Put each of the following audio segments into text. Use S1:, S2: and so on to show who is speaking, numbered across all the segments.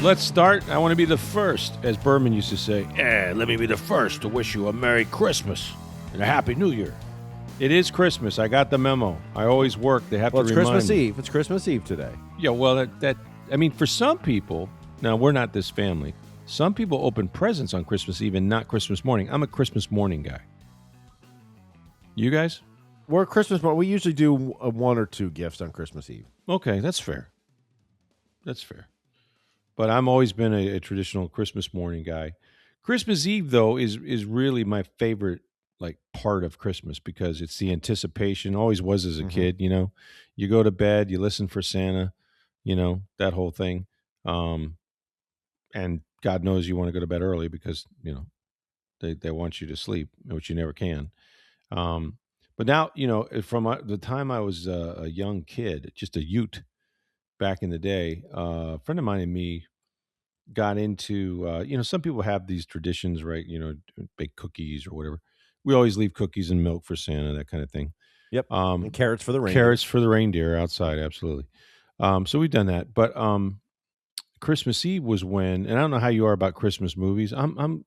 S1: Let's start. I want to be the first, as Berman used to say. Let me be the first to wish you a Merry Christmas and a Happy New Year. It is Christmas. I got the memo. I always work. They have to remind me.
S2: Well, it's Christmas Eve. It's Christmas Eve today.
S1: Yeah, well, I mean, for some people, now we're not this family. Some people open presents on Christmas Eve and not Christmas morning. I'm a Christmas morning guy. You guys?
S2: We're Christmas morning. We usually do one or two gifts on Christmas Eve.
S1: Okay, that's fair. That's fair. But I've always been a traditional Christmas morning guy. Christmas Eve, though, is really my favorite part of Christmas because it's the anticipation. Always was as a kid, you know. You go to bed, you listen for Santa, you know, that whole thing. And God knows you want to go to bed early because, you know, they want you to sleep, which you never can. But now, you know, from the time I was a young kid, just a Ute back in the day, a friend of mine and me got into, you know, some people have these traditions, right? You know, bake cookies or whatever. We always leave cookies and milk for Santa, that kind of thing.
S2: Yep. And carrots for the reindeer.
S1: Carrots for the reindeer outside, absolutely. So we've done that. But Christmas Eve was when, and I don't know how you are about Christmas movies. I'm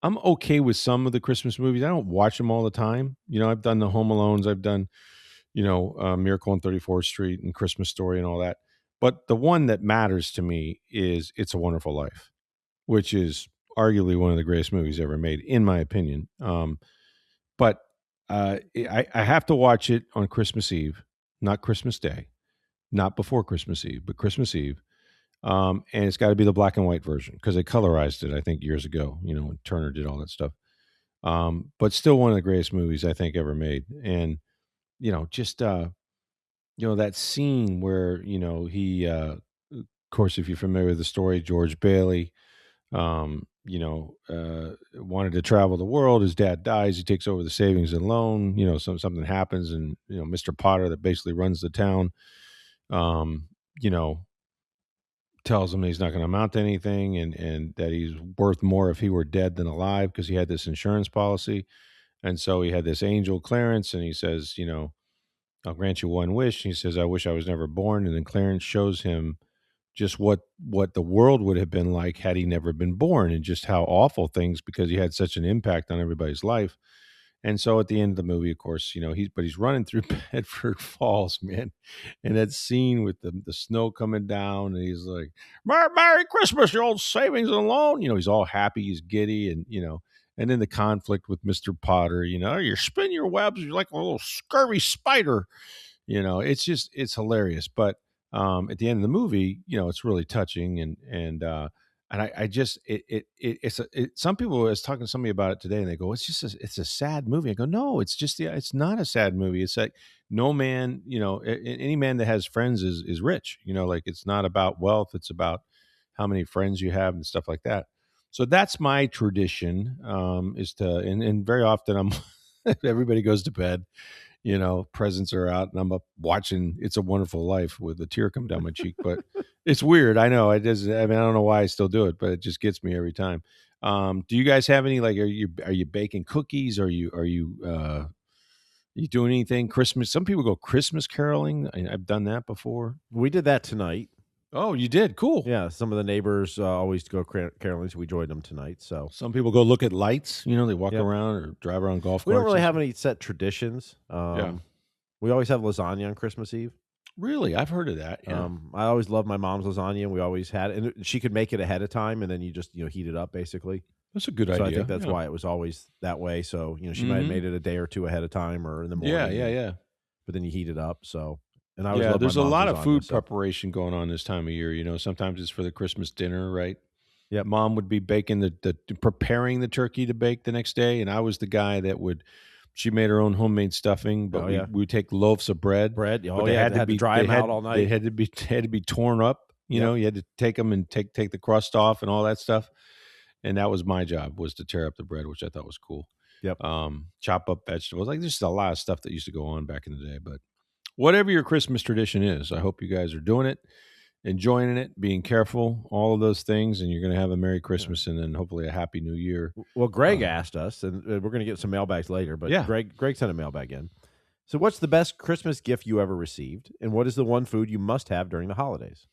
S1: okay with some of the Christmas movies. I don't watch them all the time. You know, I've done the Home Alones. I've done, you know, Miracle on 34th Street and Christmas Story and all that. But the one that matters to me is It's a Wonderful Life, which is arguably one of the greatest movies ever made, in my opinion. But I have to watch it on Christmas Eve, not Christmas Day, not before Christmas Eve, but Christmas Eve. And it's got to be the black and white version because they colorized it, I think, years ago, you know, when Turner did all that stuff. But still one of the greatest movies I think ever made. And, you know, just, you know, that scene where, you know, he, of course, if you're familiar with the story, George Bailey, you know, wanted to travel the world. His dad dies. He takes over the savings and loan. You know, something happens, and you know, Mr. Potter, that basically runs the town, you know, tells him he's not going to amount to anything, and that he's worth more if he were dead than alive because he had this insurance policy, and so he had this angel Clarence, and he says, you know, I'll grant you one wish. He says, I wish I was never born, and then Clarence shows him just what the world would have been like had he never been born, and just how awful things, because he had such an impact on everybody's life. And so at the end of the movie, of course, you know, he's running through Bedford Falls, man, and that scene with the snow coming down, and he's like, Merry Christmas, your old savings and loan. You know, he's all happy, he's giddy, and you know, and then the conflict with Mr. Potter, you know, you spin your webs, you're like a little scurvy spider. You know, it's hilarious. But at the end of the movie, you know, it's really touching, and I just some people, I was talking to somebody about it today, and they go, it's a sad movie. I go, no, it's not a sad movie. It's like no man, you know, any man that has friends is rich. You know, like it's not about wealth. It's about how many friends you have and stuff like that. So that's my tradition, is to, and very often I'm, everybody goes to bed, you know, presents are out, and I'm up watching It's a Wonderful Life with a tear come down my cheek. But it's weird. I know it does. I mean, I don't know why I still do it, but it just gets me every time. Do you guys have any, like, are you baking cookies? Are you doing anything Christmas? Some people go Christmas caroling. I've done that before.
S2: We did that tonight.
S1: Oh, you did? Cool.
S2: Yeah, some of the neighbors always go caroling, so we joined them tonight. So
S1: some people go look at lights. You know, they walk around or drive around golf carts.
S2: We don't really have any set traditions. We always have lasagna on Christmas Eve.
S1: Really? I've heard of that. Yeah.
S2: I always loved my mom's lasagna, and we always had it. And she could make it ahead of time, and then you just, you know, heat it up, basically.
S1: That's a good idea.
S2: I think that's why it was always that way. So, you know, she might have made it a day or two ahead of time or in the morning.
S1: Yeah.
S2: But then you heat it up, so... And I love
S1: there's a lot of food
S2: so.
S1: preparation going on this time of year. You know, sometimes it's for the Christmas dinner, right?
S2: Yeah,
S1: Mom would be baking preparing the turkey to bake the next day, and I was the guy that would. She made her own homemade stuffing, but we would take loaves of bread.
S2: They had to dry them out all night.
S1: They had to be torn up. You know, you had to take them and take the crust off and all that stuff. And that was my job, was to tear up the bread, which I thought was cool.
S2: Yep.
S1: Chop up vegetables, like there's just a lot of stuff that used to go on back in the day, but. Whatever your Christmas tradition is, I hope you guys are doing it, enjoying it, being careful, all of those things, and you're going to have a Merry Christmas and then hopefully a Happy New Year.
S2: Well, Greg asked us, and we're going to get some mailbags later, but Greg sent a mailbag in. So what's the best Christmas gift you ever received, and what is the one food you must have during the holidays?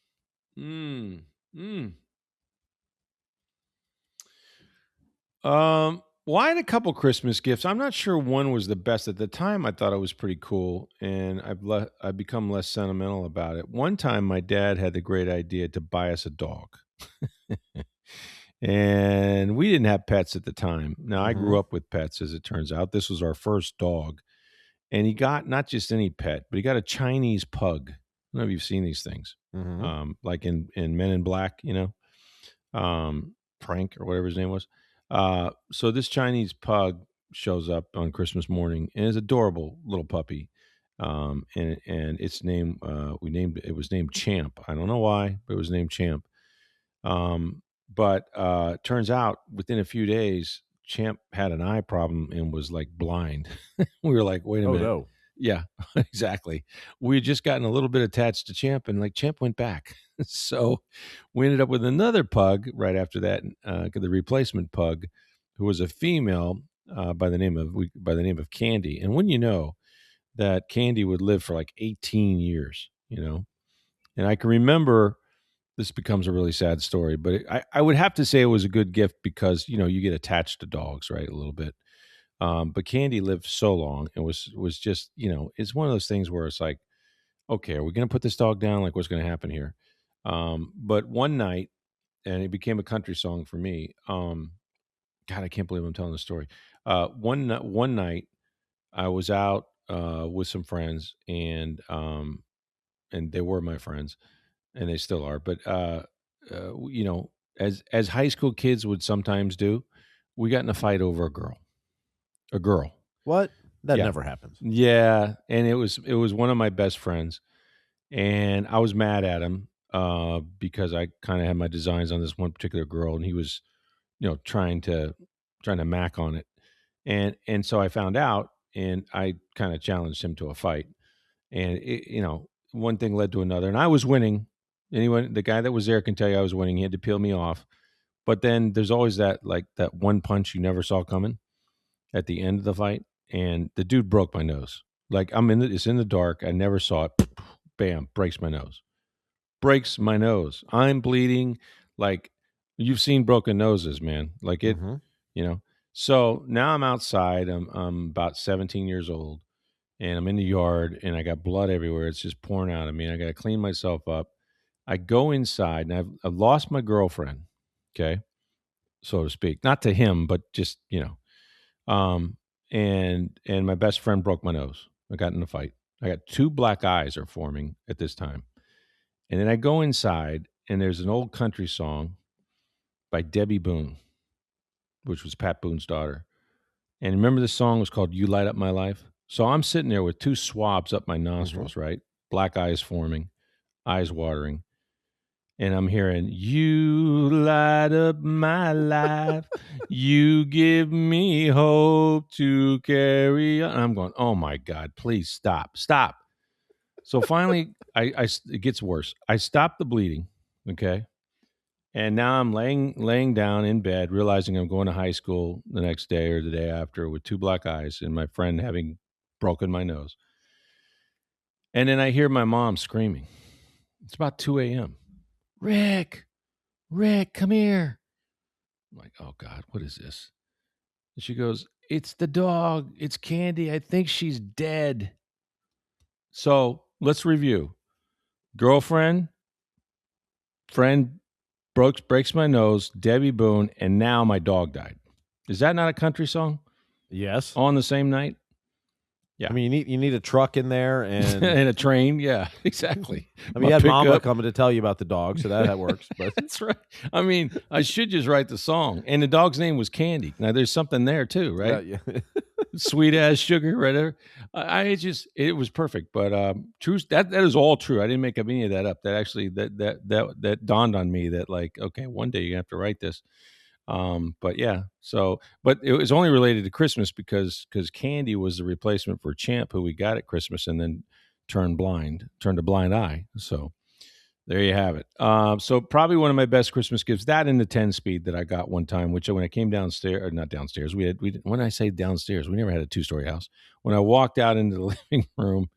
S1: Well, I had a couple Christmas gifts. I'm not sure one was the best at the time. I thought it was pretty cool, and I've become less sentimental about it. One time, my dad had the great idea to buy us a dog, and we didn't have pets at the time. Now, I
S2: Mhm.
S1: grew up with pets, as it turns out. This was our first dog, and he got not just any pet, but he got a Chinese pug. I don't know if you've seen these things,
S2: Mhm.
S1: like in Men in Black, Frank or whatever his name was. So this Chinese pug shows up on Christmas morning and is adorable little puppy. And its name it was named Champ. I don't know why, but it was named Champ. But turns out within a few days, Champ had an eye problem and was like blind. We were like, wait a
S2: Oh
S1: minute.
S2: no.
S1: Yeah, exactly. We had just gotten a little bit attached to Champ, and like Champ went back. So we ended up with another pug right after that, the replacement pug, who was a female by the name of Candy. And when you know that Candy would live for like 18 years, and I can remember this becomes a really sad story, but I would have to say it was a good gift because you get attached to dogs, right, a little bit. But Candy lived so long and was just it's one of those things where it's like, okay, are we going to put this dog down? Like, what's going to happen here? But one night, and it became a country song for me. God, I can't believe I'm telling the story. One night, I was out with some friends, and they were my friends, and they still are. But as high school kids would sometimes do, we got in a fight over a girl. A girl.
S2: What? That
S1: Yeah.
S2: never happens.
S1: Yeah, and it was one of my best friends, and I was mad at him because I kind of had my designs on this one particular girl, and he was, trying to mac on it, and so I found out, and I kind of challenged him to a fight, and one thing led to another, and I was winning. Anyone, the guy that was there can tell you I was winning. He had to peel me off, but then there's always that one punch you never saw coming at the end of the fight, and the dude broke my nose. Like it's in the dark. I never saw it. Bam, breaks my nose. Breaks my nose. I'm bleeding. Like you've seen broken noses, man. Like it,
S2: Mhm.
S1: you know. So now I'm outside. I'm about 17 years old, and I'm in the yard, and I got blood everywhere. It's just pouring out of me. And I got to clean myself up. I go inside, and I've lost my girlfriend. Okay, so to speak. Not to him, but just um, and my best friend broke my nose. I got in a fight. I got two black eyes are forming at this time. And then I go inside and there's an old country song by Debbie Boone, which was Pat Boone's daughter. And remember the song was called You Light Up My Life? So I'm sitting there with two swabs up my
S2: Mhm.
S1: nostrils, right? Black eyes forming, eyes watering. And I'm hearing, You light up my life. You give me hope to carry on. And I'm going, Oh my God, please stop. Stop. So finally, it gets worse. I stop the bleeding. Okay. And now I'm laying down in bed, realizing I'm going to high school the next day or the day after with two black eyes and my friend having broken my nose. And then I hear my mom screaming. It's about 2 a.m. Rick, Rick, come here. I'm like, oh God, what is this? And she goes, It's the dog. It's Candy. I think she's dead. So let's review. Girlfriend, friend breaks my nose, Debbie Boone, and now my dog died. Is that not a country song?
S2: Yes.
S1: On the same night?
S2: I
S1: Yeah.
S2: mean, you need a truck in there, and
S1: And a train. Yeah, exactly.
S2: I mean,
S1: My
S2: you had Mama
S1: pickup.
S2: coming to tell you about the dog, so that works. But
S1: That's right. I mean, I should just write the song. And the dog's name was Candy. Now, there's something there too, right?
S2: yeah.
S1: Sweet as sugar, right there. It was perfect. But true, that is all true. I didn't make up any of that up. That actually that dawned on me that like, okay, one day you have to write this. But yeah, but it was only related to Christmas because Candy was the replacement for Champ, who we got at Christmas, and then turned a blind eye. So there you have it. So probably one of my best Christmas gifts, that in the 10 speed that I got one time, which when I came downstairs, or not downstairs, when I say downstairs, we never had a 2-story house. When I walked out into the living room,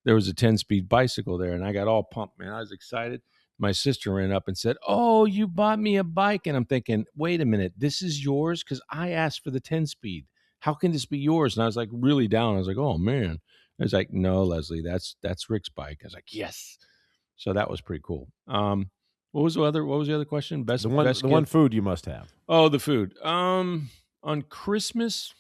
S1: there was a 10-speed bicycle there, and I got all pumped, man. I was excited. my sister ran up and said, "Oh, you bought me a bike." And I'm thinking, wait a minute, this is yours? Because I asked for the 10-speed. How can this be yours? And I was like really down. I was like, oh man. I was like, no, Leslie, that's Rick's bike. I was like, yes. So that was pretty cool. What was the other question? Best
S2: one food you must have.
S1: Oh, the food. On Christmas,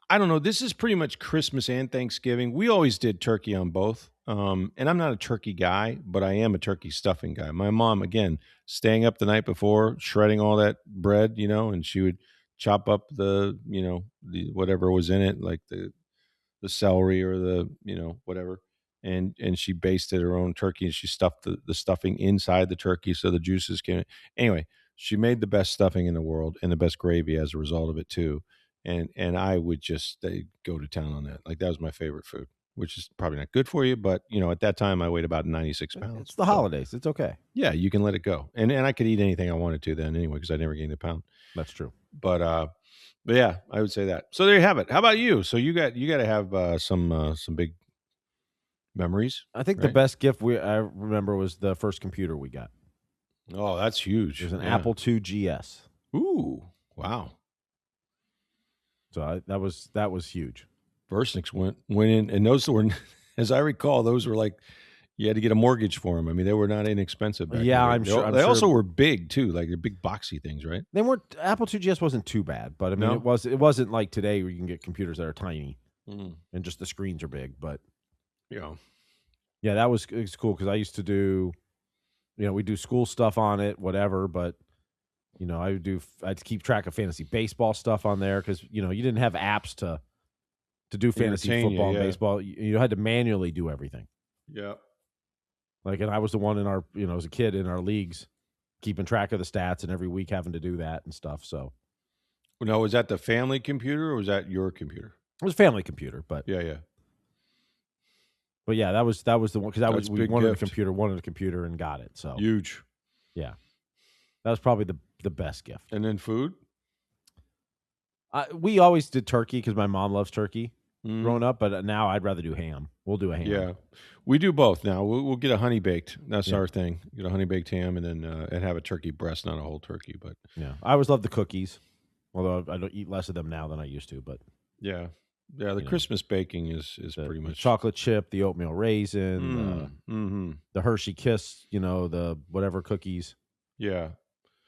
S1: I don't know. This is pretty much Christmas and Thanksgiving. We always did turkey on both. And I'm not a turkey guy, but I am a turkey stuffing guy. My mom, again, staying up the night before, shredding all that bread, and she would chop up the whatever was in it, like the celery or the whatever, and she basted her own turkey, and she stuffed the stuffing inside the turkey so the juices came. Anyway, she made the best stuffing in the world and the best gravy as a result of it too. And I would just go to town on that. Like that was my favorite food, which is probably not good for you, but at that time I weighed about 96 pounds.
S2: It's the holidays. It's okay.
S1: Yeah, you can let it go, and I could eat anything I wanted to then anyway because I never gained a pound.
S2: That's true.
S1: But yeah, I would say that. So there you have it. How about you? So you got to have some big memories.
S2: I think the best gift I remember was the first computer we got.
S1: Oh, that's huge.
S2: It was an Apple II GS.
S1: Ooh, wow.
S2: So that was huge.
S1: Versnick's went in, and those were, as I recall, those were like you had to get a mortgage for them. I mean, they were not inexpensive.
S2: Yeah, I'm sure.
S1: They also were big too, like they're big boxy things, right?
S2: They weren't. Apple II GS wasn't too bad, but I mean, it wasn't like today where you can get computers that are tiny and just the screens are big. But yeah, it was cool because I used to do, we do school stuff on it, whatever, but. I'd keep track of fantasy baseball stuff on there because, you didn't have apps to do fantasy football and baseball. You had to manually do everything.
S1: Yeah.
S2: And I was the one in our, as a kid in our leagues, keeping track of the stats and every week having to do that and stuff. So.
S1: Now, was that the family computer or was that your computer?
S2: It was a family computer, but.
S1: Yeah.
S2: But yeah, that was the one because we wanted a computer and got it. So.
S1: Huge.
S2: Yeah. That was probably the best gift.
S1: And then food?
S2: We always did turkey because my mom loves turkey growing up, but now I'd rather do ham. We'll do a ham.
S1: Yeah. We do both now. We'll get a honey baked. That's our thing. Get a honey baked ham and then and have a turkey breast, not a whole turkey. But
S2: yeah, I always love the cookies, although I don't eat less of them now than I used to. But
S1: yeah. The Christmas baking is pretty much
S2: the chocolate chip, the oatmeal raisin, the Hershey Kiss, the whatever cookies.
S1: Yeah.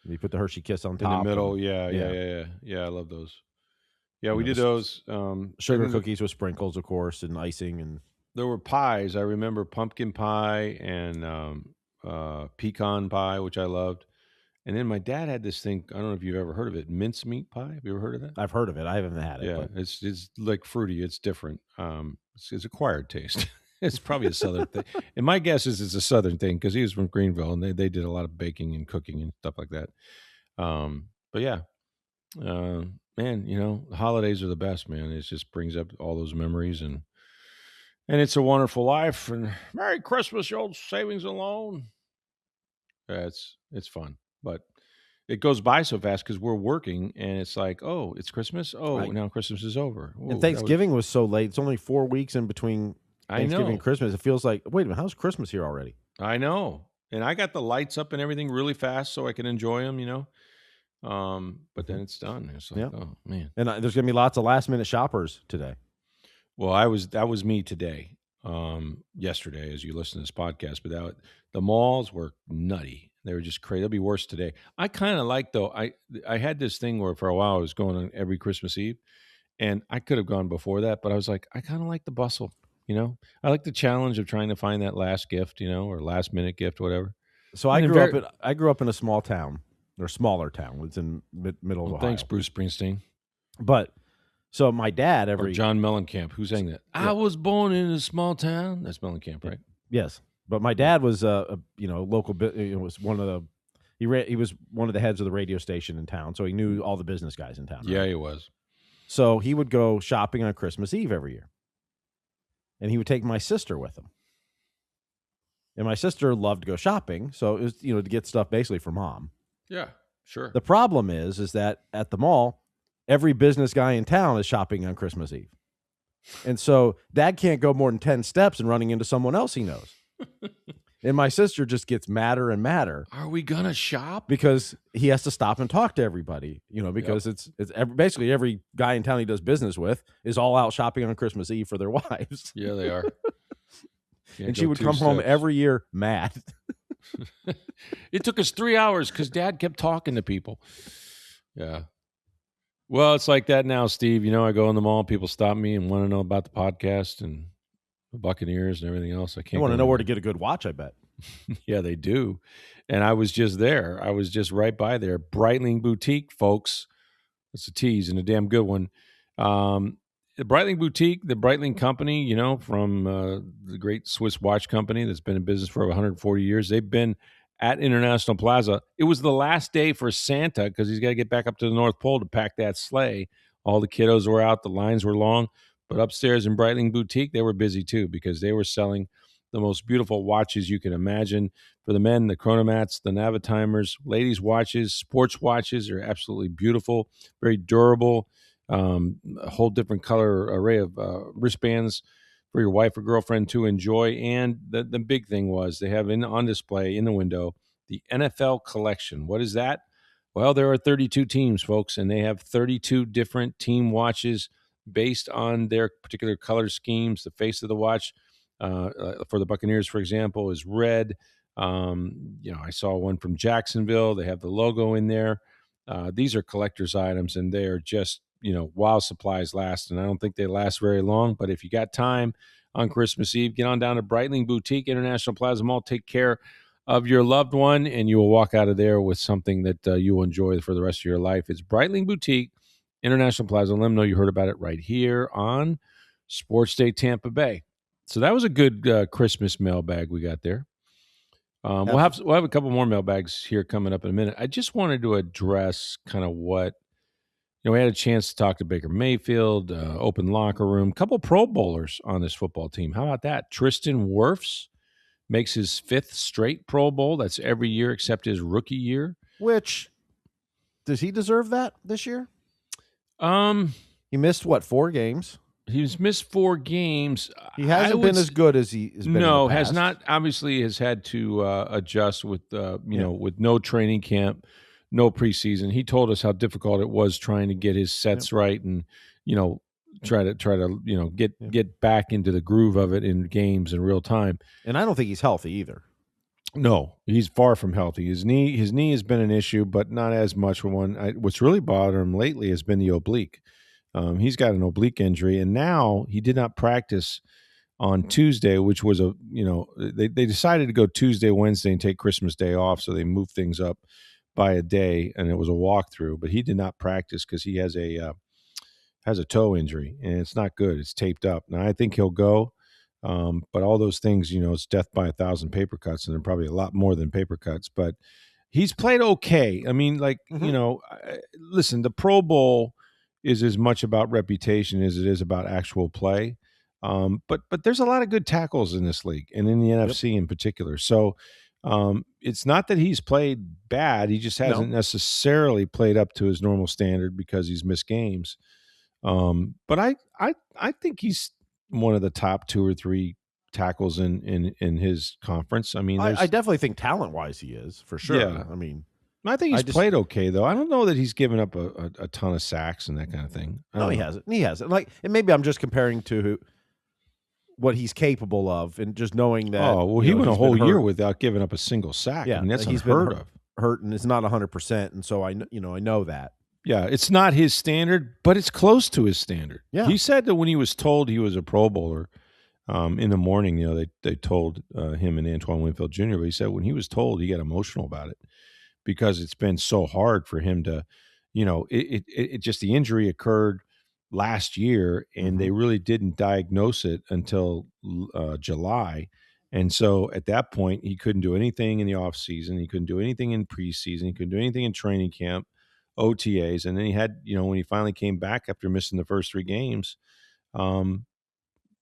S2: You put the Hershey Kiss on top.
S1: In the middle, yeah. I love those. Yeah, we did those.
S2: Sugar cookies with sprinkles, of course, and icing. And
S1: there were pies. I remember pumpkin pie and pecan pie, which I loved. And then my dad had this thing. I don't know if you've ever heard of it. Mincemeat pie. Have you ever heard of that?
S2: I've heard of it. I haven't had it.
S1: Yeah,
S2: but.
S1: It's like fruity. It's different. It's acquired taste. It's probably a Southern thing. And my guess is it's a Southern thing because he was from Greenville and they did a lot of baking and cooking and stuff like that. But yeah, man, the holidays are the best, man. It just brings up all those memories and it's a wonderful life. And Merry Christmas, your old savings and loan. Yeah, it's fun, but it goes by so fast because we're working and it's like, oh, it's Christmas. Oh, right. Now Christmas is over.
S2: Ooh, and Thanksgiving was so late. It's only 4 weeks in between Thanksgiving and Christmas. It feels like, wait a minute, how's Christmas here already?
S1: I know. And I got the lights up and everything really fast so I can enjoy them, but then it's done. It's like, oh, man.
S2: And there's going to be lots of last-minute shoppers today.
S1: Well, that was me today, yesterday, as you listen to this podcast. But the malls were nutty. They were just crazy. It'll be worse today. I kind of like, though, I had this thing where for a while I was going on every Christmas Eve. And I could have gone before that, but I was like, I kind of like the bustle. I like the challenge of trying to find that last gift, or last minute gift, whatever.
S2: So I grew up in a small town or smaller town. It's in middle of Ohio.
S1: Thanks, Bruce Springsteen.
S2: But so my dad
S1: or John Mellencamp, who sang that? Yeah. I was born in a small town. That's Mellencamp, right?
S2: Yes, but my dad was a local. Was one of the he was one of the heads of the radio station in town, so he knew all the business guys in town. Right?
S1: Yeah, he was.
S2: So he would go shopping on Christmas Eve every year. And he would take my sister with him. And my sister loved to go shopping, so it was, to get stuff basically for mom.
S1: Yeah, sure.
S2: The problem is that at the mall, every business guy in town is shopping on Christmas Eve. And so Dad can't go more than 10 steps and running into someone else he knows. And my sister just gets madder and madder.
S1: Are we going to shop?
S2: Because he has to stop and talk to everybody, because basically every guy in town he does business with is all out shopping on Christmas Eve for their wives.
S1: Yeah, they are.
S2: And she would come home every year mad.
S1: It took us 3 hours because Dad kept talking to people. Yeah. Well, it's like that now, Steve. I go in the mall, people stop me and want to know about the podcast and the Buccaneers and everything else. I can't.
S2: They want to know where to get a good watch, I bet.
S1: Yeah, they do. And I was just there. I was just right by there. Breitling Boutique, folks. It's a tease and a damn good one. The Breitling Boutique, the Breitling company, from the great Swiss watch company that's been in business for over 140 years. They've been at International Plaza. It was the last day for Santa because he's got to get back up to the North Pole to pack that sleigh. All the kiddos were out. The lines were long. But upstairs in Breitling Boutique, they were busy too because they were selling the most beautiful watches you can imagine. For the men, the chronomats, the Navitimers, ladies' watches, sports watches are absolutely beautiful, very durable. A whole different color array of wristbands for your wife or girlfriend to enjoy. And the big thing was they have on display in the window the NFL collection. What is that? Well, there are 32 teams, folks, and they have 32 different team watches based on their particular color schemes. The face of the watch for the Buccaneers, for example, is red. I saw one from Jacksonville. They have the logo in there. These are collector's items, and they are just, while supplies last. And I don't think they last very long. But if you got time on Christmas Eve, get on down to Breitling Boutique, International Plaza Mall. Take care of your loved one, and you will walk out of there with something that you will enjoy for the rest of your life. It's Breitling Boutique, International Plaza. Let them know you heard about it right here on Sports Day Tampa Bay. So that was a good Christmas mailbag we got there. We'll have a couple more mailbags here coming up in a minute. I just wanted to address kind of what we had a chance to talk to Baker Mayfield, open locker room, couple Pro Bowlers on this football team. How about that? Tristan Wirfs makes his 5th straight Pro Bowl. That's every year except his rookie year.
S2: Which, does he deserve that this year? He missed 4 games?
S1: He's missed 4 games.
S2: He hasn't been as good as he has been.
S1: No, has not. Obviously, has had to adjust with with no training camp, no preseason. He told us how difficult it was trying to get his sets right and try to get back into the groove of it in games in real time.
S2: And I don't think he's healthy either.
S1: No, he's far from healthy. His knee has been an issue, but not as much for one. What's really bothered him lately has been the oblique. He's got an oblique injury, and now he did not practice on Tuesday, which was they decided to go Tuesday, Wednesday, and take Christmas Day off, so they moved things up by a day, and it was a walkthrough. But he did not practice because he has a toe injury, and it's not good. It's taped up. Now I think he'll go, but all those things, it's death by 1,000 paper cuts, and they're probably a lot more than paper cuts. But he's played okay. I mean, listen, the Pro Bowl is as much about reputation as it is about actual play. But there's a lot of good tackles in this league and in the NFC in particular. So it's not that he's played bad. He just hasn't necessarily played up to his normal standard because he's missed games. But I think he's one of the top 2 or 3 tackles in his conference. I mean,
S2: I definitely think talent-wise he is, for sure.
S1: Yeah.
S2: I mean,
S1: I think he's played okay, though. I don't know that he's given up a ton of sacks and that kind of thing.
S2: No, he hasn't. He hasn't. And maybe I'm just comparing to what he's capable of, and just knowing that.
S1: Oh, well, he went a whole year without giving up a single sack.
S2: Yeah,
S1: I mean, that's
S2: he's
S1: unheard of.
S2: Hurt, and it's not 100%, and so I know that.
S1: Yeah, it's not his standard, but it's close to his standard.
S2: Yeah,
S1: he said that when he was told he was a Pro Bowler, in the morning, they told him and Antoine Winfield Jr. But he said when he was told, he got emotional about it. Because it's been so hard for him to, it just the injury occurred last year, and they really didn't diagnose it until July. And so at that point, he couldn't do anything in the off season. He couldn't do anything in preseason. He couldn't do anything in training camp, OTAs. And then he had, when he finally came back after missing the first 3 games,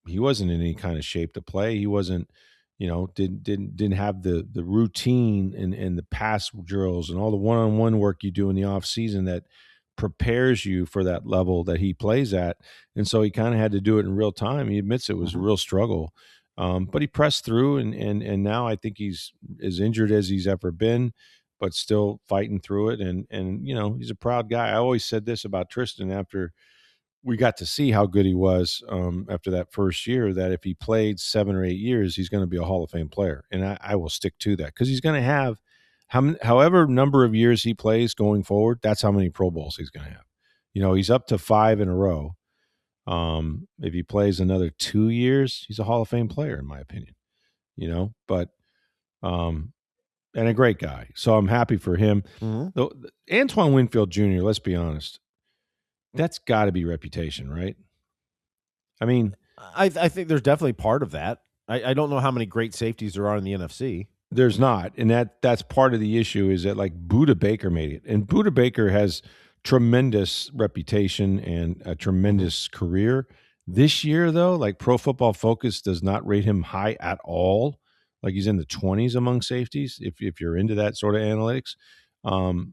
S1: he wasn't in any kind of shape to play. He wasn't, didn't have the routine and the pass drills and all the one-on-one work you do in the off season that prepares you for that level that he plays at. And so he kind of had to do it in real time. He admits it was a real struggle. But he pressed through, and now I think he's as injured as he's ever been, but still fighting through it. And he's a proud guy. I always said this about Tristan after we got to see how good he was after that first year, that if he played 7 or 8 years, he's going to be a Hall of Fame player. And I will stick to that, because he's going to have however number of years he plays going forward, that's how many Pro Bowls he's going to have. He's up to 5 in a row. If he plays another 2 years, he's a Hall of Fame player, in my opinion. But and a great guy. So I'm happy for him. Antoine Winfield Jr., let's be honest, that's got to be reputation, right? I mean,
S2: I think there's definitely part of that. I don't know how many great safeties there are in the NFC.
S1: There's not, and that's part of the issue, is that like Budda Baker made it, and Budda Baker has tremendous reputation and a tremendous career. This year, though, like Pro Football Focus does not rate him high at all. Like he's in the 20s among safeties, if you're into that sort of analytics. And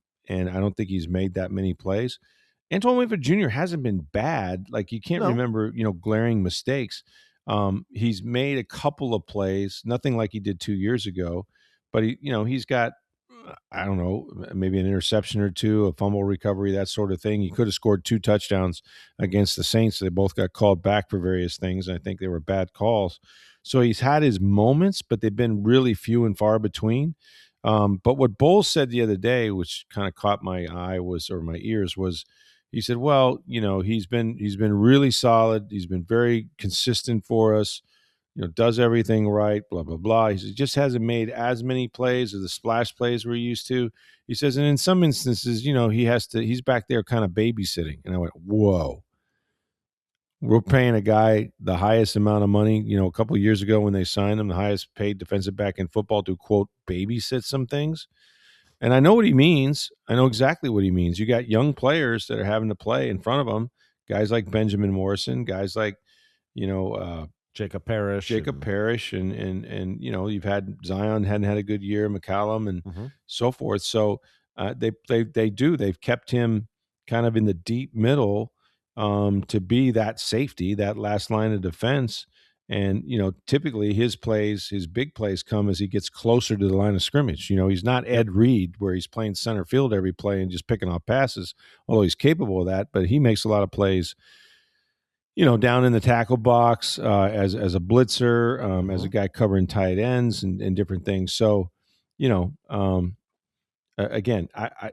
S1: I don't think he's made that many plays. Antoine Winfield Jr. hasn't been bad. Like you can't remember, glaring mistakes. He's made a couple of plays, nothing like he did 2 years ago, but he's got, I don't know, maybe an interception or two, a fumble recovery, that sort of thing. He could have scored 2 touchdowns against the Saints. They both got called back for various things, and I think they were bad calls. So he's had his moments, but they've been really few and far between. But what Bowles said the other day, which kind of caught my eye or my ears, was he said, well, he's been really solid. He's been very consistent for us, does everything right, blah, blah, blah. He says, just hasn't made as many plays as the splash plays we're used to. He says, and in some instances, he's back there kind of babysitting. And I went, whoa. We're paying a guy the highest amount of money, a couple of years ago when they signed him, the highest paid defensive back in football, to, quote, babysit some things. And I know what he means. I know exactly what he means. You got young players that are having to play in front of them, guys like Benjamin Morrison, guys like,
S2: Jacob Parrish,
S1: and you've had Zion hadn't had a good year, McCallum, and so forth. So they've kept him kind of in the deep middle to be that safety, that last line of defense. And, typically his big plays come as he gets closer to the line of scrimmage. He's not Ed Reed, where he's playing center field every play and just picking off passes, although he's capable of that. But he makes a lot of plays, down in the tackle box as a blitzer, as a guy covering tight ends and different things. So, again, I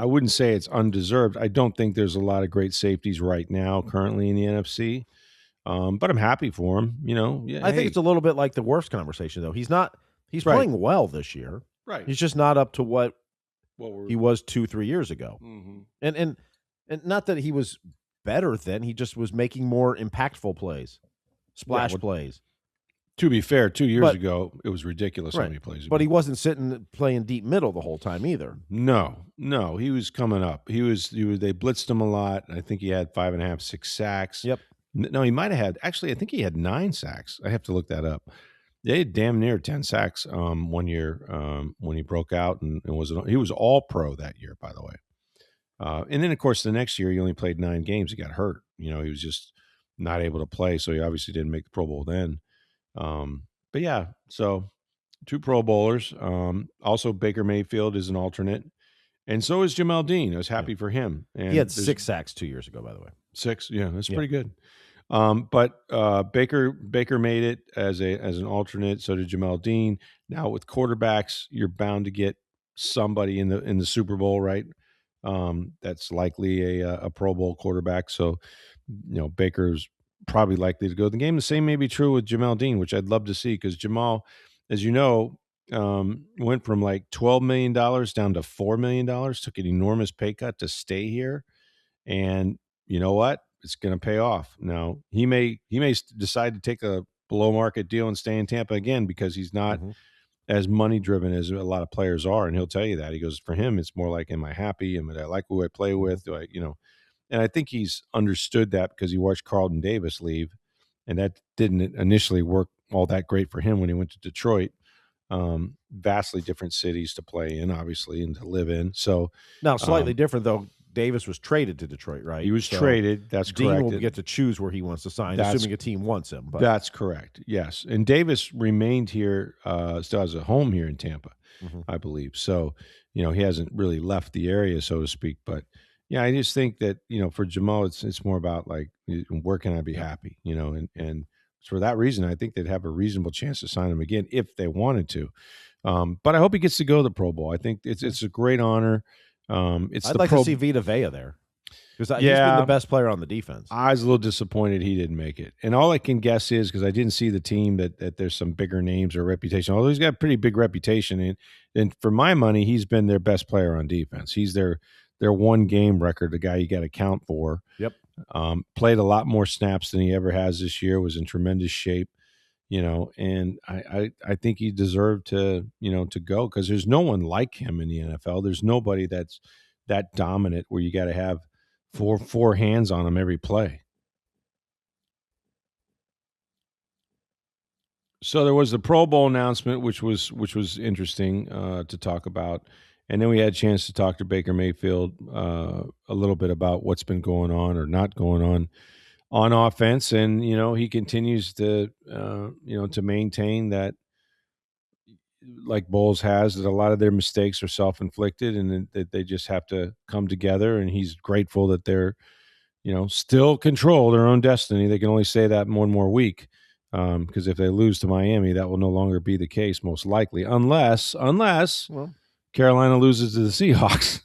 S1: wouldn't say it's undeserved. I don't think there's a lot of great safeties right now currently in the NFC. But I'm happy for him.
S2: I think it's a little bit like the Wirfs conversation, though. He's playing well this year.
S1: Right.
S2: He's just not up to what he was 2-3 years ago. And not that he was better then. He just was making more impactful plays, splash plays.
S1: To be fair, 2 years ago, it was ridiculous how many plays.
S2: But he wasn't sitting playing deep middle the whole time either.
S1: No, he was coming up. They blitzed him a lot. I think he had 5.5, 6 sacks.
S2: Yep.
S1: No, he might have had, actually, I think he had 9 sacks. I have to look that up. They had damn near 10 sacks 1 year when he broke out, and he was all pro that year, by the way. And then, of course, the next year he only played 9 games. He got hurt. He was just not able to play, so he obviously didn't make the Pro Bowl then. But yeah, so 2 Pro Bowlers. Also, Baker Mayfield is an alternate, and so is Jamel Dean. I was happy for him. And
S2: he had 6 sacks 2 years ago, by the way.
S1: 6, yeah, that's pretty good. But Baker made it as an alternate. So did Jamel Dean. Now with quarterbacks, you're bound to get somebody in the Super Bowl, right? That's likely a Pro Bowl quarterback. So Baker's probably likely to go the game. The same may be true with Jamel Dean, which I'd love to see, because Jamal, as you know, went from like $12 million down to $4 million. Took an enormous pay cut to stay here, and you know what? It's going to pay off. Now, he may decide to take a below market deal and stay in Tampa again, because he's not as money driven as a lot of players are. And he'll tell you that. He goes, for him, it's more like, am I happy? Am I like who I play with? Do I, and I think he's understood that because he watched Carlton Davis leave, and that didn't initially work all that great for him when he went to Detroit. Vastly different cities to play in, obviously, and to live in. So
S2: now slightly different though. Davis was traded to Detroit, right?
S1: He was traded. That's correct.
S2: Dean will get to choose where he wants to sign, assuming a team wants him. But.
S1: That's correct. Yes, and Davis remained here, still has a home here in Tampa, I believe. So, he hasn't really left the area, so to speak. But yeah, I just think that for Jamal, it's more about like, where can I be happy? And for that reason, I think they'd have a reasonable chance to sign him again if they wanted to. But I hope he gets to go to the Pro Bowl. I think it's a great honor.
S2: I'd like to see Vita Vea there because he's been the best player on the defense.
S1: I was a little disappointed he didn't make it, and all I can guess is because I didn't see the team that there's some bigger names or reputation. Although he's got a pretty big reputation, and for my money, he's been their best player on defense. He's their one game record, the guy you got to count for.
S2: Yep.
S1: Played a lot more snaps than he ever has this year. Was in tremendous shape. And I think he deserved to go because there's no one like him in the NFL. There's nobody that's that dominant where you got to have four hands on him every play. So there was the Pro Bowl announcement, which was interesting to talk about, and then we had a chance to talk to Baker Mayfield a little bit about what's been going on or not going on offense, and he continues to to maintain that, like Bowles has, that a lot of their mistakes are self-inflicted and that they just have to come together, and he's grateful that they're still control their own destiny. They can only say that one more week because if they lose to Miami, that will no longer be the case, most likely, unless Carolina loses to the Seahawks,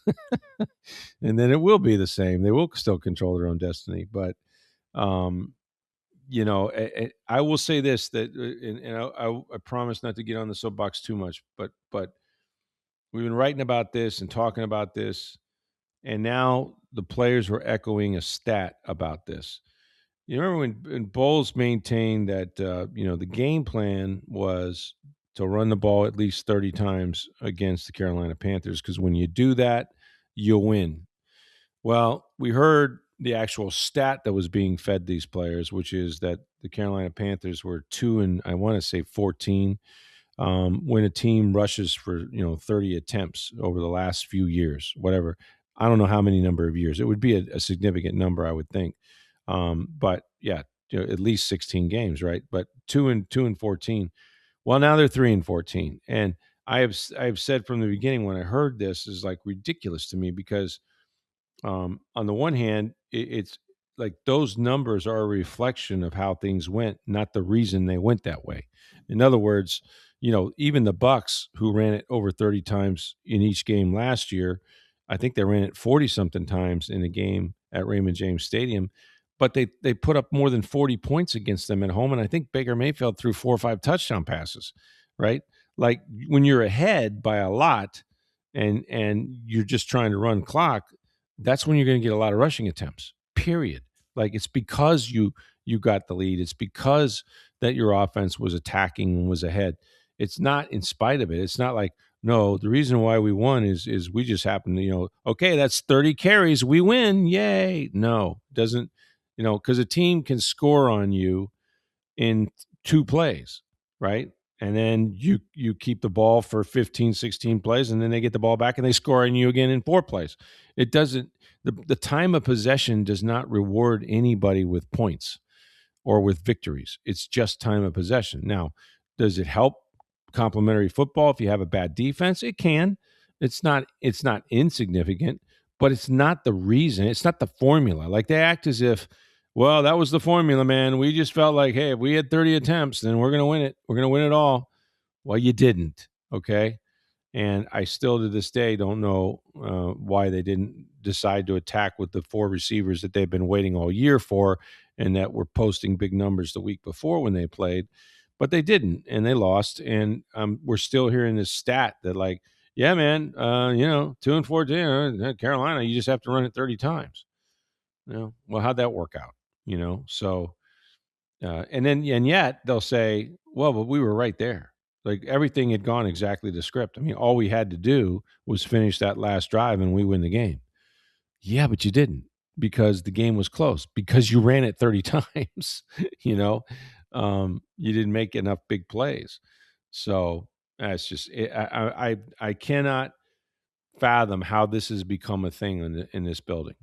S1: and then it will be the same. They will still control their own destiny, but I will say this, that, and I promise not to get on the soapbox too much, but we've been writing about this and talking about this, and now the players were echoing a stat about this. You remember when Bowles maintained that, the game plan was to run the ball at least 30 times against the Carolina Panthers, because when you do that, you'll win. Well, we heard the actual stat that was being fed these players, which is that the Carolina Panthers were 14 when a team rushes for 30 attempts over the last few years, whatever. I don't know how many number of years. It would be a significant number, I would think. But yeah, at least 16 games, right? But 2-14. Well, now they're 3-14, and I have said from the beginning when I heard this is like ridiculous to me because on the one hand, it's like those numbers are a reflection of how things went, not the reason they went that way. In other words, even the Bucs, who ran it over 30 times in each game last year, I think they ran it 40-something times in a game at Raymond James Stadium, but they put up more than 40 points against them at home, and I think Baker Mayfield threw 4 or 5 touchdown passes, right? Like when you're ahead by a lot and you're just trying to run clock, that's when you're going to get a lot of rushing attempts, period. Like it's because you got the lead. It's because that your offense was attacking and was ahead. It's not in spite of it. It's not like, no, the reason why we won is we just happened to, okay, that's 30 carries. We win. Yay. No, doesn't, because a team can score on you in 2 plays, right? And then you keep the ball for 15, 16 plays, and then they get the ball back and they score on you again in 4 plays. It doesn't, the time of possession does not reward anybody with points or with victories. It's just time of possession. Now, does it help complementary football if you have a bad defense? It can. It's not insignificant, but it's not the reason. It's not the formula. Like they act as if, well, that was the formula, man. We just felt like, hey, if we had 30 attempts, then we're going to win it. We're going to win it all. Well, you didn't, okay? And I still to this day don't know why they didn't decide to attack with the 4 receivers that they've been waiting all year for and that were posting big numbers the week before when they played. But they didn't, and they lost. And we're still hearing this stat that, like, yeah, man, 2-14, Carolina, you just have to run it 30 times. Well, how'd that work out? So, and yet they'll say, well, but we were right there. Like everything had gone exactly to script. I mean, all we had to do was finish that last drive and we win the game. Yeah, but you didn't, because the game was close, because you ran it 30 times, you didn't make enough big plays. So that's just, I cannot fathom how this has become a thing in this building.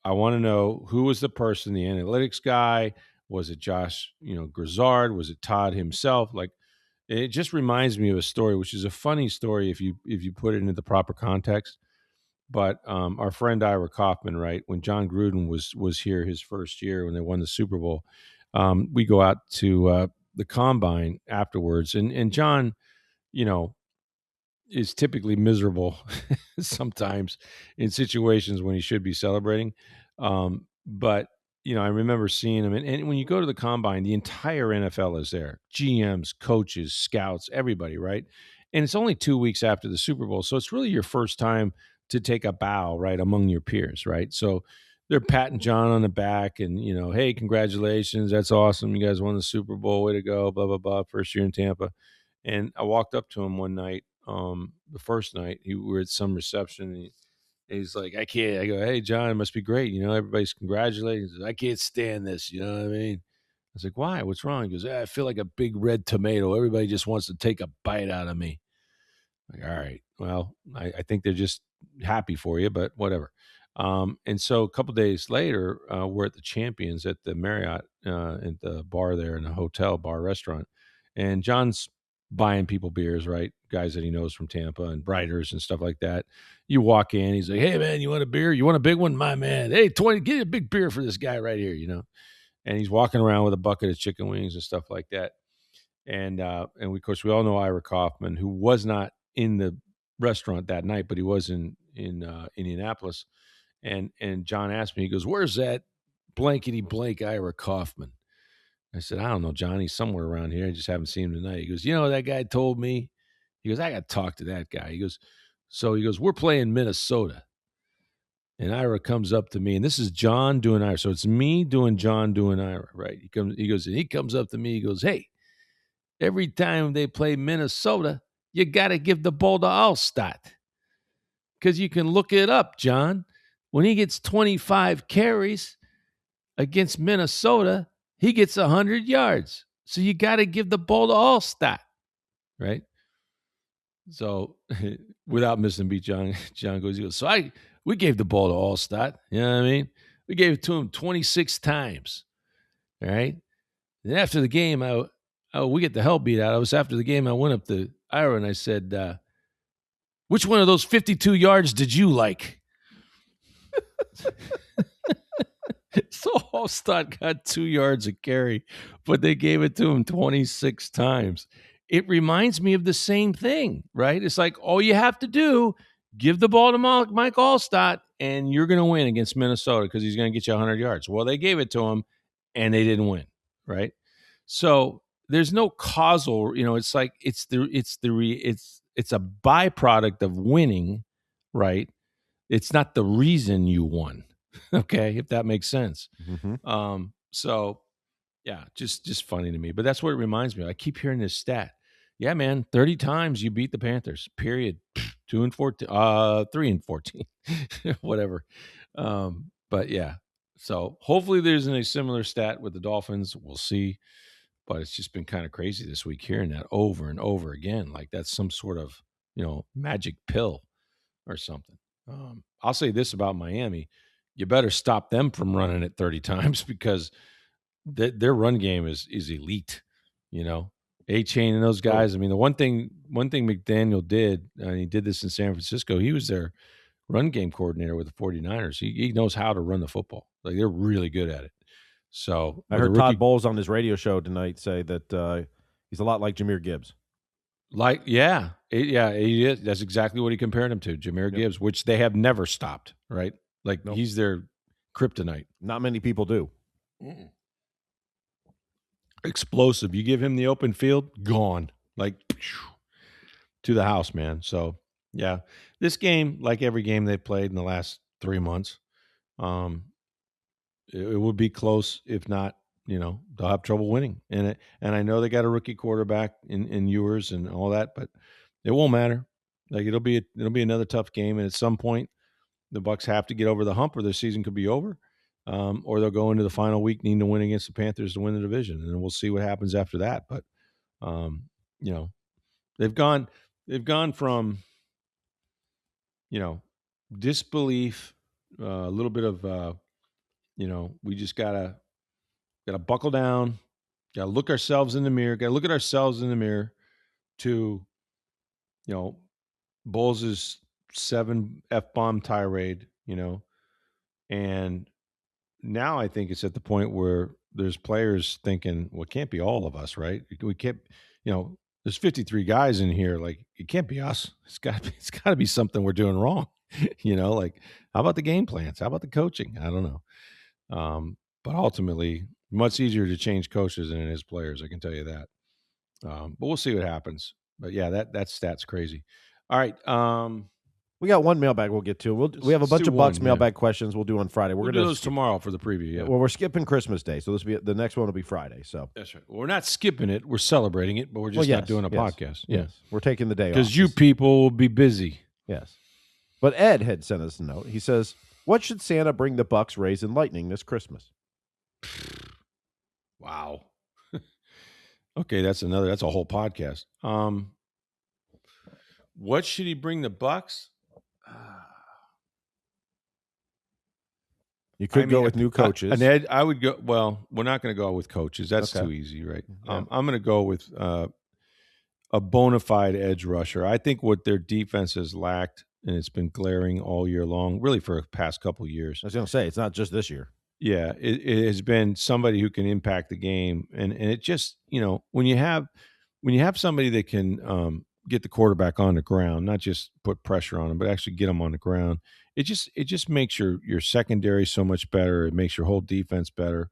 S1: I want to know who was the person, the analytics guy. Was it Josh, Grizzard? Was it Todd himself? Like, it just reminds me of a story, which is a funny story if you put it into the proper context. But our friend Ira Kaufman, right, when John Gruden was here his first year when they won the Super Bowl, we go out to the combine afterwards, and John, is typically miserable sometimes in situations when he should be celebrating. But I remember seeing him, and when you go to the combine, the entire NFL is there: GMs, coaches, scouts, everybody, right? And it's only 2 weeks after the Super Bowl, so it's really your first time to take a bow, right, among your peers, right? So they're patting John on the back, and hey, congratulations, that's awesome, you guys won the Super Bowl, way to go, blah blah blah, first year in Tampa. And I walked up to him one night, the first night we were at some reception, and he's like, I can't. I go, hey, John, it must be great. Everybody's congratulating. He says, I can't stand this. You know what I mean? I was like, why? What's wrong? He goes, I feel like a big red tomato. Everybody just wants to take a bite out of me. Like, all right, well, I think they're just happy for you, but whatever. And so a couple days later, we're at the Champions at the Marriott, at the bar there in a hotel bar restaurant. And John's buying people beers, right? Guys that he knows from Tampa and Briders and stuff like that. You walk in, he's like, hey, man, you want a beer? You want a big one? My man. Hey, 20, get a big beer for this guy right here, And he's walking around with a bucket of chicken wings and stuff like that. And of course, we all know Ira Kaufman, who was not in the restaurant that night, but he was in Indianapolis. And John asked me, he goes, where's that blankety blank Ira Kaufman? I said, I don't know, John. He's somewhere around here. I just haven't seen him tonight. He goes, that guy told me. He goes, I got to talk to that guy. He goes, we're playing Minnesota. And Ira comes up to me, and this is John doing Ira. So it's me doing John doing Ira, right? He comes up to me. He goes, hey, every time they play Minnesota, you got to give the ball to Allstott. Because you can look it up, John. When he gets 25 carries against Minnesota, he gets 100 yards. So you got to give the ball to Allstott, right? So without missing a beat, John goes, so we gave the ball to Allstott. You know what I mean? We gave it to him 26 times, all right? And after the game, we get the hell beat out of us. After the game, I went up to Ira and I said, which one of those 52 yards did you like? So Allstott got 2 yards a carry, but they gave it to him 26 times. It reminds me of the same thing, right? It's like, all you have to do, give the ball to Mike Allstott, and you're going to win against Minnesota because he's going to get you 100 yards. Well, they gave it to him, and they didn't win, right? So there's no causal, it's like it's a byproduct of winning, right? It's not the reason you won. Okay, if that makes sense.
S2: Mm-hmm.
S1: So yeah, just funny to me. But that's what it reminds me of. I keep hearing this stat. Yeah, man, 30 times you beat the Panthers. Period. 2 and 14, 3 and 14, whatever. But yeah. So hopefully there's a similar stat with the Dolphins. We'll see. But it's just been kind of crazy this week hearing that over and over again. Like that's some sort of, magic pill or something. I'll say this about Miami. You better stop them from running it 30 times because their run game is elite, A-Chain and those guys. I mean, the one thing McDaniel did, and he did this in San Francisco, he was their run game coordinator with the 49ers. He knows how to run the football. Like, they're really good at it. So
S2: I heard Todd Bowles on his radio show tonight say that he's a lot like Jahmyr Gibbs.
S1: He is. That's exactly what he compared him to, Jahmyr Gibbs, which they have never stopped, right? Like, he's their kryptonite.
S2: Not many people do.
S1: Mm-mm. Explosive. You give him the open field, gone. Like, to the house, man. So, yeah. This game, like every game they played in the last 3 months, it would be close. If not, they'll have trouble winning. And I know they got a rookie quarterback in Ewers and all that, but it won't matter. Like, it'll be another tough game. And at some point, the Bucs have to get over the hump, or their season could be over, or they'll go into the final week needing to win against the Panthers to win the division, and then we'll see what happens after that. But they've gone from disbelief, a little bit of, we just gotta buckle down, gotta look ourselves in the mirror, gotta look at ourselves in the mirror to, you know, Bowles' 7 F-bomb tirade, and now I think it's at the point where there's players thinking, well, it can't be all of us, right? We can't, there's 53 guys in here. Like, it can't be us. It's gotta be something we're doing wrong. Like, how about the game plans? How about the coaching? I don't know. But ultimately, much easier to change coaches than it is players. I can tell you that. But we'll see what happens. But yeah, that stat's crazy. All right.
S2: We got one mailbag we'll get to. We have a bunch of Bucs mailbag questions we'll do on Friday.
S1: We'll do those tomorrow for the preview. Yeah.
S2: Well, we're skipping Christmas Day, so the next one will be Friday. So
S1: that's right. Well, we're not skipping it. We're celebrating it, but we're just not doing a podcast.
S2: Yes, we're taking the day off
S1: because you people will be busy.
S2: Yes, but Ed had sent us a note. He says, "What should Santa bring the Bucs, Rays, and Lightning this Christmas?"
S1: Wow. Okay, that's a whole podcast. What should he bring the Bucs?
S2: You could go with new coaches.
S1: And Ed, I would go. Well, we're not going to go with coaches. That's too easy, right? Yeah. I'm going to go with a bona fide edge rusher. I think what their defense has lacked, and it's been glaring all year long, really for the past couple of years.
S2: I was going to say, it's not just this year.
S1: Yeah, it has been somebody who can impact the game, and it just when you have somebody that can get the quarterback on the ground, not just put pressure on him, but actually get him on the ground. It just makes your secondary so much better. It makes your whole defense better,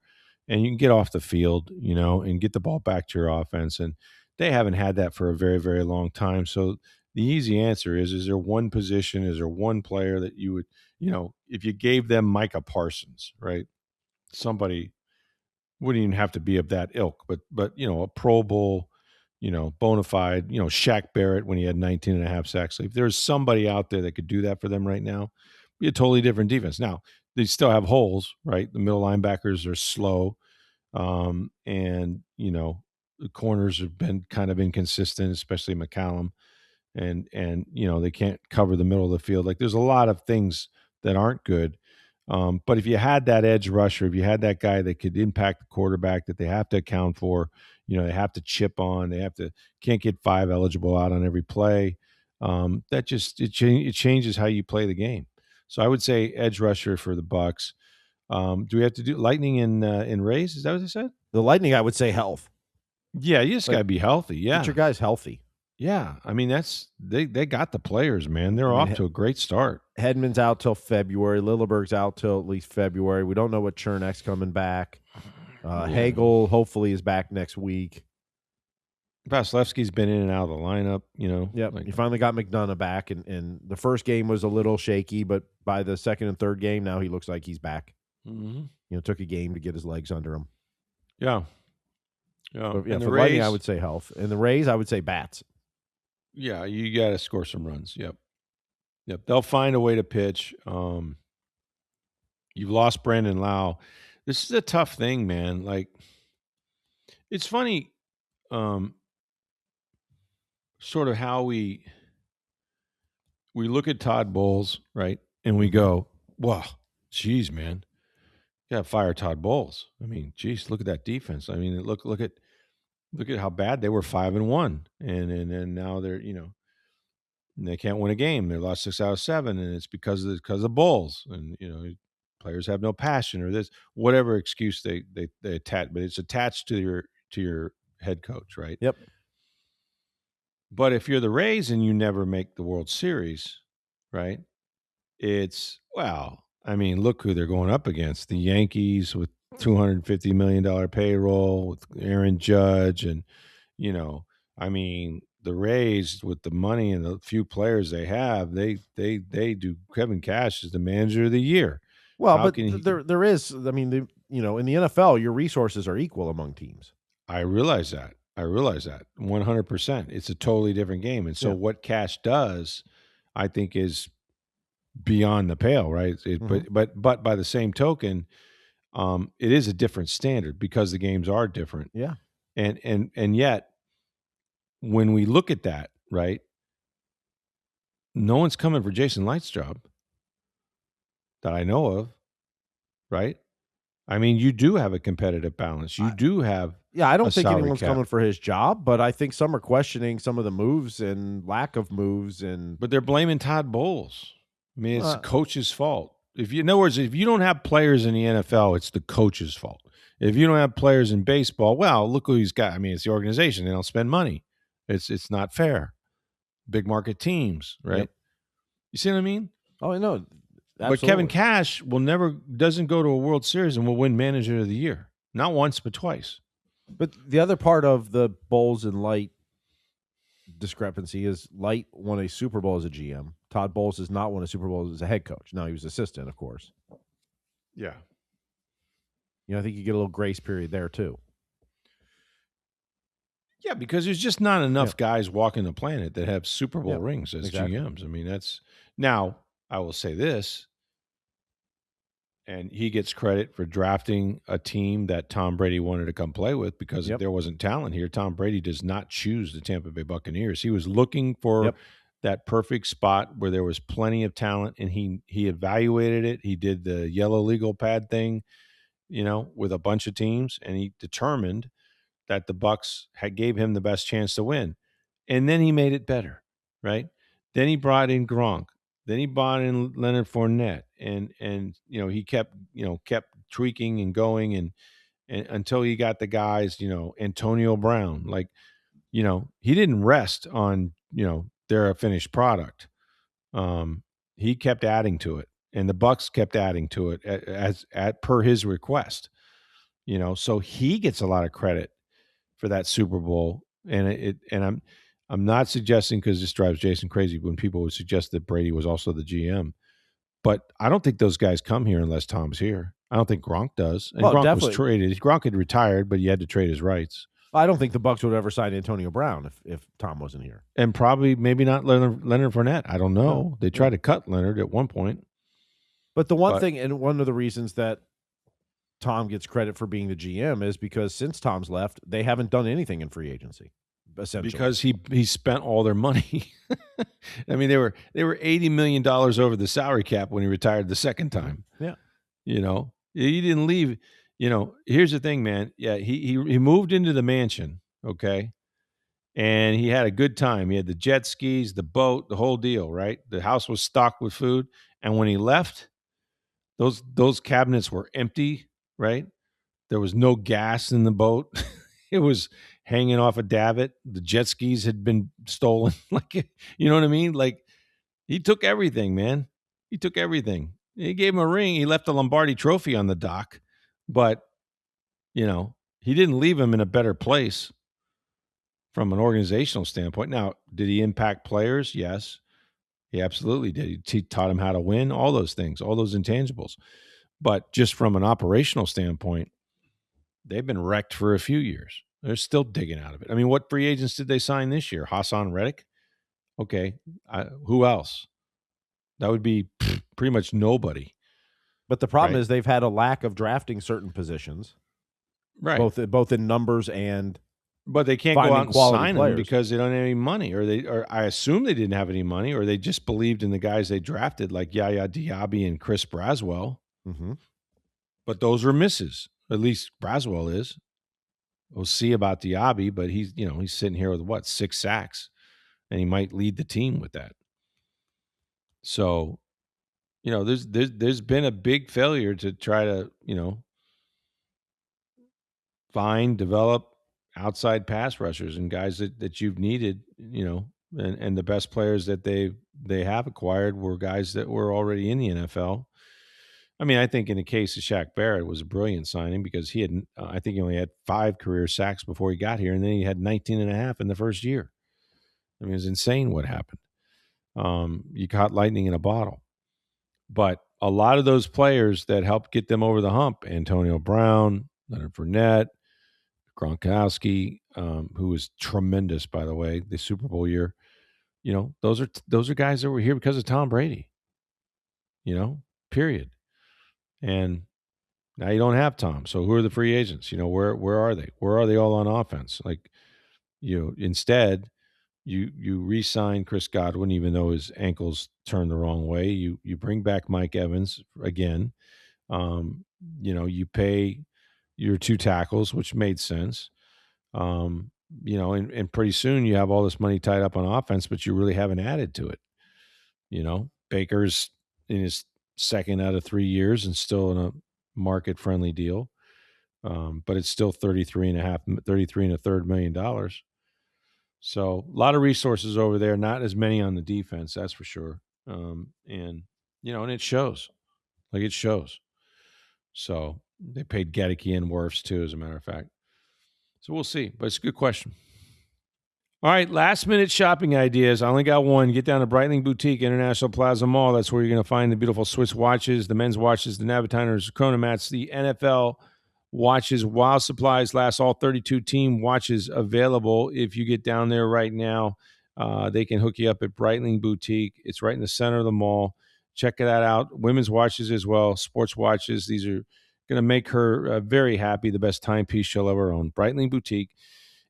S1: and you can get off the field, and get the ball back to your offense. And they haven't had that for a very, very long time. So the easy answer is there one position, is there one player that you would, if you gave them Micah Parsons, right? Somebody wouldn't even have to be of that ilk, but a Pro Bowl, bona fide, Shaq Barrett when he had 19 and a half sacks. If there's somebody out there that could do that for them right now, be a totally different defense. Now, they still have holes, right? The middle linebackers are slow. And, the corners have been kind of inconsistent, especially McCallum. And they can't cover the middle of the field. Like, there's a lot of things that aren't good. But if you had that edge rusher, if you had that guy that could impact the quarterback that they have to account for, they have to chip on, can't get 5 eligible out on every play. That just it changes how you play the game. So I would say edge rusher for the Bucs. Do we have to do Lightning in Rays? Is that what they said?
S2: The Lightning, I would say health.
S1: Yeah, you just got to be healthy. Yeah,
S2: get your guys healthy.
S1: Yeah, I mean they got the players, man. They're off to a great start.
S2: Hedman's out till February. Lilleberg's out till at least February. We don't know what Chernek's coming back. Hagel hopefully is back next week.
S1: Vasilevsky's been in and out of the lineup,
S2: Yep. You finally got McDonough back, and the first game was a little shaky, but by the second and third game, now he looks like he's back.
S1: Mm-hmm.
S2: Took a game to get his legs under him.
S1: Yeah.
S2: But, for the Lightning, I would say health. And the Rays, I would say bats.
S1: Yeah, you got to score some runs. Yep. They'll find a way to pitch. You've lost Brandon Lau. This is a tough thing, man. Like, it's funny, sort of how we look at Todd Bowles, right? And we go, "Wow, geez, man, you got to fire Todd Bowles." I mean, geez, look at that defense. I mean, look at how bad they were, 5-1, and now they're they can't win a game. They lost 6 out of 7, and it's because of Bowles, and players have no passion or this whatever excuse they attach, but it's attached to your head coach, right?
S2: Yep.
S1: But if you're the Rays and you never make the World Series, right? It's I mean, look who they're going up against: the Yankees with $250 million payroll, with Aaron Judge, and I mean, the Rays with the money and the few players they have, they do. Kevin Cash is the manager of the year.
S2: Well, but there is. I mean, in the NFL, your resources are equal among teams.
S1: I realize that. 100%. It's a totally different game, and so what Cash does, I think, is beyond the pale, right? But by the same token, it is a different standard because the games are different.
S2: Yeah,
S1: and yet, when we look at that, right, no one's coming for Jason Light's job that I know of, right? I mean, you do have a competitive balance. You do have
S2: I don't
S1: a
S2: think
S1: salary
S2: anyone's
S1: cap.
S2: coming for his job, but I think some are questioning some of the moves and lack of moves.
S1: But they're blaming Todd Bowles. I mean, it's the coach's fault. In other words, if you don't have players in the NFL, it's the coach's fault. If you don't have players in baseball, well, look who he's got. I mean, it's the organization. They don't spend money. It's not fair. Big market teams, right?
S2: Yep.
S1: You see what I mean?
S2: Oh, I know. Absolutely.
S1: But Kevin Cash doesn't go to a World Series and will win Manager of the Year. Not once, but twice.
S2: But the other part of the Bowles and Light discrepancy is Light won a Super Bowl as a GM. Todd Bowles has not won a Super Bowl as a head coach. Now he was assistant, of course.
S1: Yeah.
S2: I think you get a little grace period there too.
S1: Yeah, because there's just not enough guys walking the planet that have Super Bowl rings as GMs. I mean, that's now. I will say this, and he gets credit for drafting a team that Tom Brady wanted to come play with because if there wasn't talent here, Tom Brady does not choose the Tampa Bay Buccaneers. He was looking for that perfect spot where there was plenty of talent, and he evaluated it. He did the yellow legal pad thing, with a bunch of teams, and he determined that the Bucs gave him the best chance to win. And then he made it better, right? Then he brought in Gronk. Then he brought in Leonard Fournette, and he kept tweaking and going and until he got the guys, Antonio Brown. Like, he didn't rest on they're a finished product. He kept adding to it, and the Bucs kept adding to it as per his request. So he gets a lot of credit for that Super Bowl, and I'm not suggesting, because this drives Jason crazy, when people would suggest that Brady was also the GM. But I don't think those guys come here unless Tom's here. I don't think Gronk does. And Gronk definitely was traded. Gronk had retired, but he had to trade his rights.
S2: I don't think the Bucs would ever sign Antonio Brown if Tom wasn't here.
S1: And probably maybe not Leonard Fournette. I don't know. They tried to cut Leonard at one point.
S2: But the one thing, and one of the reasons that Tom gets credit for being the GM is because since Tom's left, they haven't done anything in free agency. Essentially,
S1: because he spent all their money. I mean, they were $80 million over the salary cap when he retired the second time.
S2: Yeah,
S1: he didn't leave. Here's the thing, man. Yeah, he moved into the mansion, okay, and he had a good time. He had the jet skis, the boat, the whole deal. Right, the house was stocked with food, and when he left, those cabinets were empty. Right, there was no gas in the boat. It was hanging off a davit. The jet skis had been stolen. Like, you know what I mean? Like, he took everything, man. He took everything. He gave him a ring. He left the Lombardi trophy on the dock, but, he didn't leave him in a better place from an organizational standpoint. Now, did he impact players? Yes, he absolutely did. He taught him how to win, all those things, all those intangibles. But just from an operational standpoint, they've been wrecked for a few years. They're still digging out of it. I mean, what free agents did they sign this year? Hassan Reddick? Okay. Who else? That would be pretty much nobody.
S2: But the problem is they've had a lack of drafting certain positions.
S1: Right.
S2: Both in numbers and
S1: but they can't go out and sign them because they don't have any money, or I assume they didn't have any money, or they just believed in the guys they drafted, like Yaya Diaby and Chris Braswell.
S2: Mm-hmm.
S1: But those were misses. At least Braswell is. We'll see about Diaby, but he's sitting here with 6 sacks, and he might lead the team with that. So, there's been a big failure to try to, find, develop outside pass rushers and guys that you've needed, and the best players that they have acquired were guys that were already in the NFL. I mean, I think in the case of Shaq Barrett, it was a brilliant signing because he had, I think he only had 5 career sacks before he got here, and then he had 19 and a half in the first year. I mean, it was insane what happened. You caught lightning in a bottle. But a lot of those players that helped get them over the hump, Antonio Brown, Leonard Fournette, Gronkowski, who was tremendous, by the way, the Super Bowl year, those are guys that were here because of Tom Brady, period. And now you don't have Tom. So who are the free agents? Where are they? Where are they all on offense? Like, instead, You re-sign Chris Godwin, even though his ankles turned the wrong way. You bring back Mike Evans again. You pay your 2 tackles, which made sense. And pretty soon you have all this money tied up on offense, but you really haven't added to it. Baker's in his second out of 3 years and still in a market-friendly deal. But it's still $33 and a third million. So a lot of resources over there, not as many on the defense, that's for sure. And it shows. It shows. So they paid Gedeke and Wirfs too, as a matter of fact. So we'll see, but it's a good question. All right, last-minute shopping ideas. I only got one. Get down to Breitling Boutique, International Plaza Mall. That's where you're going to find the beautiful Swiss watches, the men's watches, the Navitiners, Chronomats, the NFL watches while supplies last. All 32 team watches available. If you get down there right now, they can hook you up at Breitling Boutique. It's right in the center of the mall. Check that out. Women's watches as well, sports watches. These are going to make her very happy, the best timepiece she'll ever own. Breitling Boutique,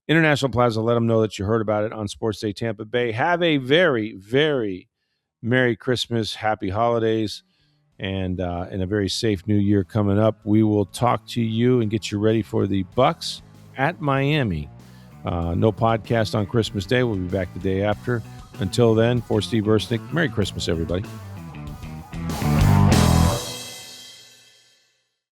S1: International Plaza. Let them know that you heard about it on Sports Day Tampa Bay. Have a very, very Merry Christmas, Happy Holidays, and a very safe New Year coming up. We will talk to you and get you ready for the Bucs at Miami. No podcast on Christmas Day. We'll be back the day after. Until then, for Steve Versnick, Merry Christmas, everybody.